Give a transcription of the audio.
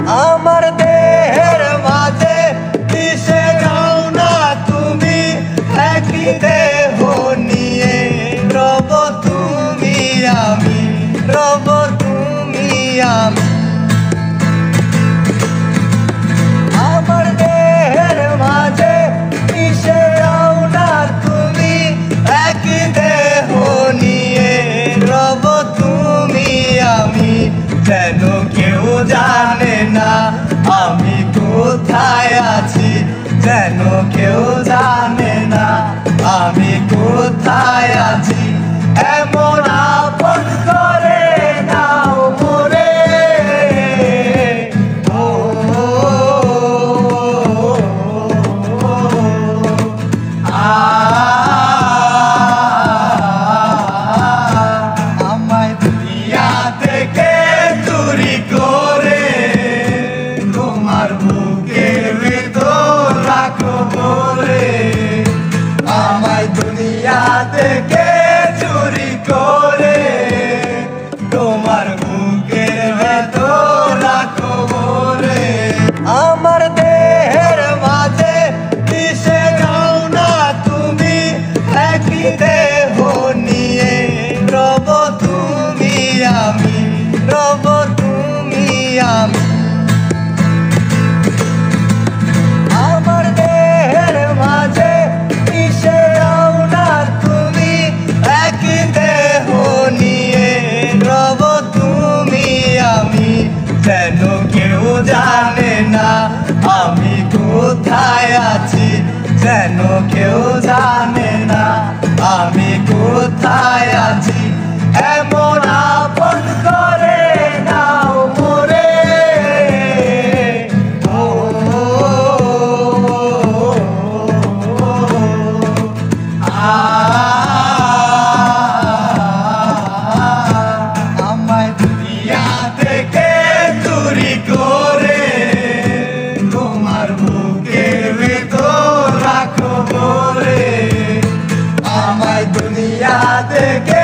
আমার দেহের মাঝে মিশে যাও না তুমি, একই দেহ নিয়ে রব তুমি আমি, রব তুমি আমি। আমার দেহের মাঝে মিশে যাও না তুমি, একই দেহ নিয়ে রব তুমি আমি। যেন কেউ জানে না আমি কোথায় আছি, যেন কেউ জানে না আমি কোথায় আছি। এমন আপন করে নাও মোরে, আমায় দুনিয়া থেকে চুরি করে তোমার বুকের ভিতর রাখো বলে। আমায় দুনিয়া থেকে চুরি করে তোমার বুকের ভিতর রাখো বলে। আমার দেহের মাঝে মিশে যাও না তুমি, একই দেহ নিয়ে রব তুমি আমি, রব তুমি আমি। আমার দেহের মাঝে মিশে যাও না তুমি, একই দেহ নিয়ে রব তুমি আমি। যেন কেউ জানে না আমি কোথায় আছি, যেন কেউ জানে না আমি কোথায় আছি। এমন আপন করে নাও মোরে, আমায় দুনিয়া থেকে চুরি করে তোমার বুকের ভিতর রাখো বলে। আমায় দুনিয়া থেকে